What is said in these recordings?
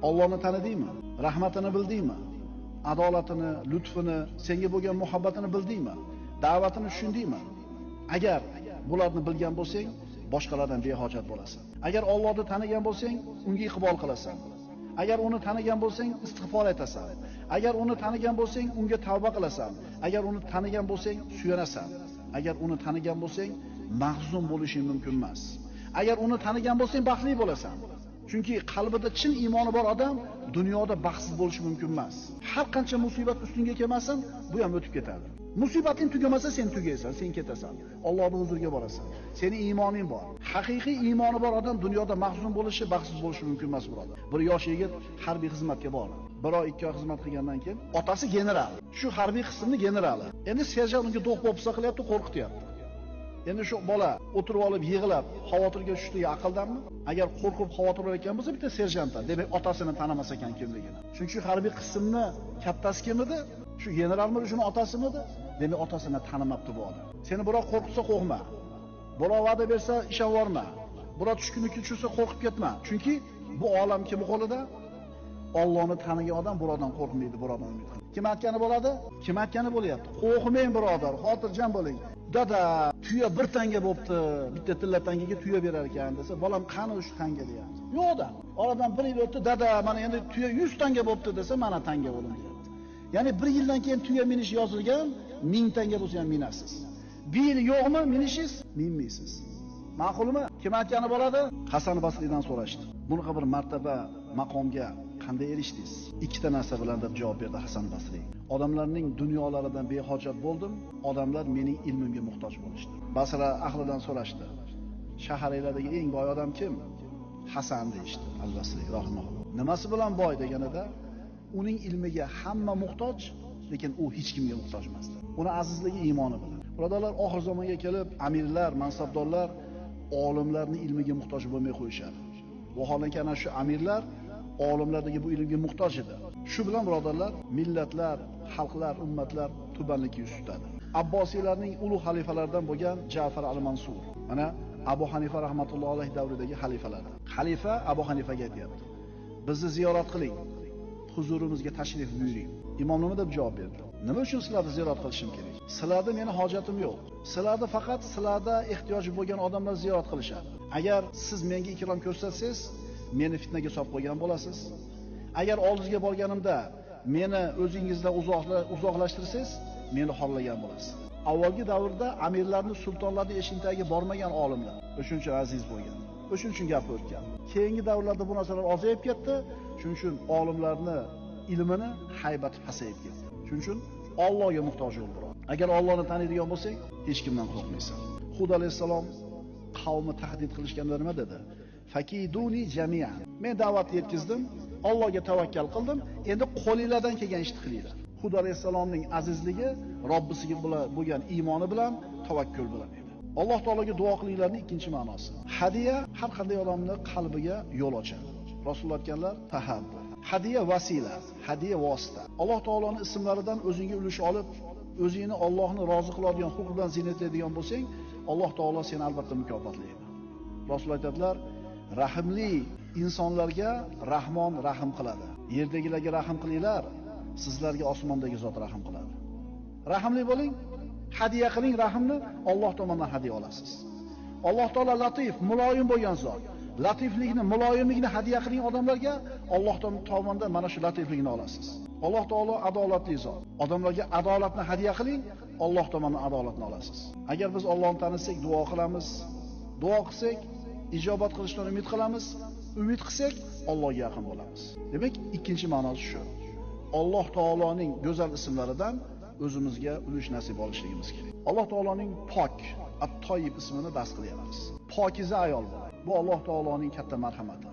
Allohni tanidingmi? Rahmatini bildingmi? Adolatini, lutfini, senga bo'lgan muhabbatini bildingmi? Da'vatini tushundingmi? Agar bularni bilgan bo'lsang, boshqalardan behojat bo'lasan. Agar Allohni tanigan bo'lsang, unga iqbol qilasan. Agar uni tanigan bo'lsang, istig'for etasan. Agar uni tanigan bo'lsang, unga tavba qilasan. Agar uni tanigan bo'lsang, suyanasan. Agar uni tanigan bo'lsang, mahzun bo'lishing mumkin emas. Agar uni tanigan bo'lsang, baxtli bo'lasan. Chunki qalbida chin iymoni bor odam dunyoda baxtsiz bo'lishi mumkin emas. Har qancha musibat ustingga kelmasin, bu ham o'tib ketadi. Musibating tugamasa, sen tugaysan, sen ketasan. Allohning huzuriga borasan. Sening iymoning bor. Haqiqiy iymoni bor odam dunyoda mahzun bo'lishi, baxtsiz bo'lishi mumkin emas, birodar. Bir yosh yigit harbiy xizmatga bordi. 1 oy 2 oy xizmat qilgandan keyin otasi general. Shu harbiy qismning generali. Endi serjant unga do'q bo'lsa qilyapti, qo'rqityapti. Endi shu bola o'tirib olib, yig'ilib, xavotirga tushdigi aqldanmi? Agar qo'rqib xavotir olayotgan bo'lsa, bitta serjantdan, demak otasini tanimas ekan kimligini. Chunki harbiy qismni kattasi kim edi? Shu generalmi, shuni otasimidi? Demak otasini tanimabdi bu odam. Seni birov qo'rqitsa qo'rqma. Birov va'da bersa ishonvorma. Birov tushkunlikka tushsa qo'rqib ketma. Chunki bu olam kim qo'lida? Allohni tanigan odam birodan qo'rqmaydi, birodan umid qiladi. Kim aytgani bo'ladi? Kim aytgani bo'lyapti? Qo'rqmang birodar, xotirjam bo'ling. Dada, tuya 1 tanga bo'pti, bitta tilla tangaga tuya berar ekan desa, bolam qani o'sha tanga deyapti. Yo'qda. Oradan 1 yil o'tdi, dada, mana endi tuya 100 tanga bo'pti desa, mana tanga bo'lim deyapti. Ya'ni 1 yildan keyin tuya minish yozilgan, 1000 tanga bo'lsa ham minasiz. 1 yil yo'qmi minishingiz? Minmaysiz. Ma'qulmi? Kim aytgani bo'ladi? Hasan Basriydan so'rashdi. Bunaqa bir martaba, maqomga qanday erishdingiz? 2 ta narsa bilan deb javob berdi Hasan Basriy. Odamlarning dunyolaridan behojat bo'ldim, odamlar mening ilmimga muhtoj bo'lishdi. Basra ahlidan so'rashdi. Shaharlardagi eng boy odam kim? Hasan deyishdi. Al-Basriy rahimahulloh. Nimasi bilan boy deganida, uning ilmiga hamma muhtoj, lekin u hech kimga muhtoj emasdi. Uni azizligi iymoni bilan. Birodarlar, oxir zamonga kelib amirlar, mansabdorlar olimlarning ilmiga muhtoj bo'lmay qo'yishadi. Vaholanki ana shu amirlar olimlardagi bu ilmga muhtoj edi. Shu bilan birodarlar, millatlar, xalqlar, ummatlar tubanlikka yuz tutadi. Abbosiylarning ulug' xalifalaridan bo'lgan Ja'far al-Mansur, mana Abu Hanifa rahmatullohi alayhi davridagi xalifalardan. Xalifa Abu Hanifaga aytibdi: "Bizni ziyorat qiling, huzurimizga tashrif buyuring." Imom nima deb javob berdi? Nima uchun sizlarni ziyorat qilishim kerak? Sizlarda meni hojatim yo'q. Sizlarda faqat sizlarda ehtiyoji bo'lgan odamlar ziyorat qilishadi. Agar siz menga ikrom ko'rsatsangiz, meni fitnaga solib qo'ygan bo'lasiz. Agar oldingizga borganimda meni o'zingizdan uzoqlashtirsangiz, meni xorlagan bo'lasiz. Avvalgi davrda amirlarning, sultonlarning eshikdagi bormagan olimlar o'shuning uchun aziz bo'lgan. O'shuning uchun gap o'tgan. Keyingi davrlarda bu narsalar ozayib ketdi. Shuning uchun olimlarni ilmini haybati pasayib ketdi. Shuning uchun Allohga muhtoj bo'l, biroq. Agar Allohni taniydigan bo'lsang, hech kimdan qo'rqmaysan. Hud alayhisalom qavmi tahdid qilishganda nima dedi? Fakiduni jami'an. Men da'vat yetkazdim, Allohga tavakkal qildim, endi qo'lingizdan kelgan ishni qilinglar. Hud alayhisalomning azizligi Robbisiga bo'lgan iymoni bilan, tavakkul bilan edi. Alloh taologa duo qilinglarning ikkinchi ma'nosi. Hadiya har qanday odamning qalbiga yo'l ochadi. Rasululloh aytganlar, tahabbu. Hadiya vasila, hadiya vosita. Alloh taoloning ismlaridan o'zingga ulush olib, o'zingni Allohni rozi qiladigan huquq bilan zinatlaydigan bo'lsang, Alloh taolo seni albatta mukofotlaydi. Rasululloh aytadilar, rahimli insonlarga Rahmon rahim qiladi. Yerdagilarga rahim qilinglar, sizlarga osmondagi zot rahim qiladi. Rahimli bo'ling, hadiya qiling rahimni, Alloh tomonidan hadiya olasiz. Alloh taolo latif, muloyim bo'lgan zot. Latiflikni, muloyimlikni hadiya qiling odamlarga, Alloh tomonidan mana shu latiflikni olasiz. Alloh taolo adolatli zot. Odamlarga adolatni hadiya qiling, Alloh tomonidan adolatni olasiz. Agar biz Allohni tanisak, duo qilamiz, duo qilsak, ijobat qilishdan umid qilamiz, umid qilsak, Allohga yaqin bo'lamiz. Demak, ikkinchi ma'nosi shu. Alloh taoloning go'zal ismlaridan o'zimizga ulush nasib olishligimiz kerak. Alloh taoloning pok, at-toyib ismini bas qilyapmiz. Pokiza ayol bo'l. Bu Alloh taoloning katta marhamati.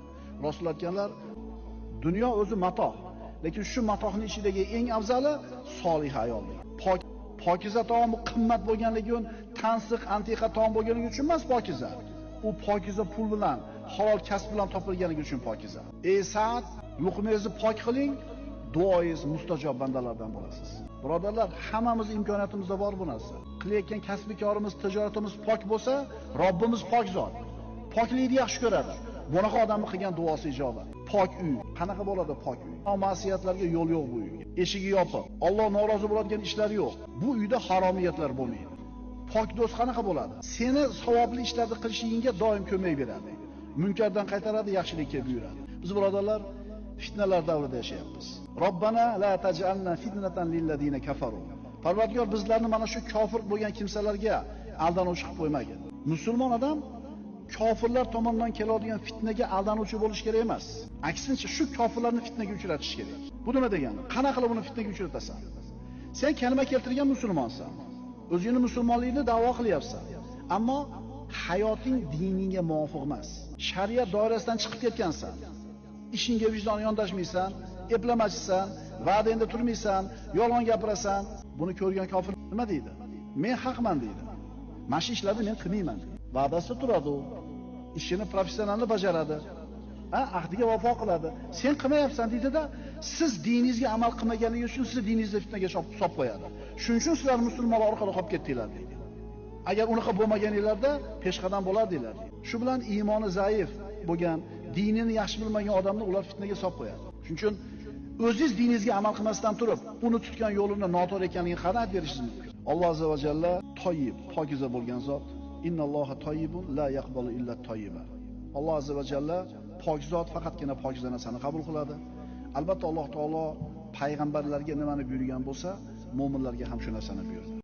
Rasululloh aytganlar, dunyo o'zi matoh, lekin shu matohning ichidagi eng afzali solih ayoldir. Pokiza taom qimmat bo'lganligi uchun, tansiq, antiqa taom bo'lganligi uchun emas pokiza. U pokiza pul bilan, halol kasb bilan topilganligi uchun pokiza. Ey Sa'd, luqmangizni pok qiling, duoingiz mustajob bandalardan bo'lasiz. Birodarlar, hammamiz imkoniyatimizda bor bu narsa. Qilayotgan kasbiy korimiz, tijoratimiz pok bo'lsa, Robbimiz pok zot. Poklikni yaxshi ko'radi. Bunaqa odamning qilgan duosi ijobat. Pok uy. Qanaqa bo'ladi pok uy? Ma'siyatlarga yo'l yo'q bu uyga. Eshigi yopiq. Alloh norozi bo'ladigan ishlar yo'q. Bu uyda haromiyatlar bo'lmaydi. Pok do'st qanaqa bo'ladi? Seni savobli ishlarni qilishingga doim ko'mak beradi. Munkardan qaytaradi, yaxshilikka buyuradi. Biz birodarlar fitnalar davrida yashayapmiz. Robbana la taj'alna fitnatan lil ladina kafaru. Parvardigor bizlarni mana shu kofir bo'lgan kimsalarga aldanuvchi qilib qo'ymagin. Musulmon odam kofirlar tomonidan keladigan fitnaga aldanuvchi bo'lish kerak emas. Aksincha shu kofirlarni fitnaga uchratish kerak. Bu nima degani? Qanaqa qilib uni fitnaga uchratasan? Sen kalima keltirgan musulmonsan. O'zingni musulmonligini da'vo qilyapsan. Ammo hayoting diningga muvofiq emas. Shariat doirasidan chiqib ketgansan. Ishingga vijdon yondashmaysan, eplamachisan, va'dangda turmaysan, yolg'on gapirasan. Buni ko'rgan kofir nima deydi? Men haqman deydi. Mana shu ishlarni men qilmayman. Va'dasida turadi u. Ishini professional bajaradi. Ahdiga vafo qiladi. Sen qilmayapsan deydi-da, siz diningizga amal qilmaganingiz uchun sizni diningizga fitnaga solib qo'yadi. Shuning uchun sizlar musulmonlar orqali qolib ketdinglar deydi. Agar unaqa bo'lmaganinglarda peshqadam bo'lardinglar deydi. Shu bilan iymoni zaif bo'lgan, dinini yaxshi bilmagan odamni ular fitnaga solib qo'yadi. Shuning uchun o'zingiz diningizga amal qilmasdan turib, uni tutgan yo'lini noto'g'ri ekanligini qanday berishingiz mumkin? Alloh azza va jalla toyib, pokiza bo'lgan zot. Innalloha toyibun la yaqbalu illa toyiba. Alloh azza va jalla pok zot, faqatgina pokiza narsani qabul qiladi. Albatta Alloh taolo payg'ambarlarga nimani buyurgan bo'lsa, mu'minlarga ham shu narsani buyurdi.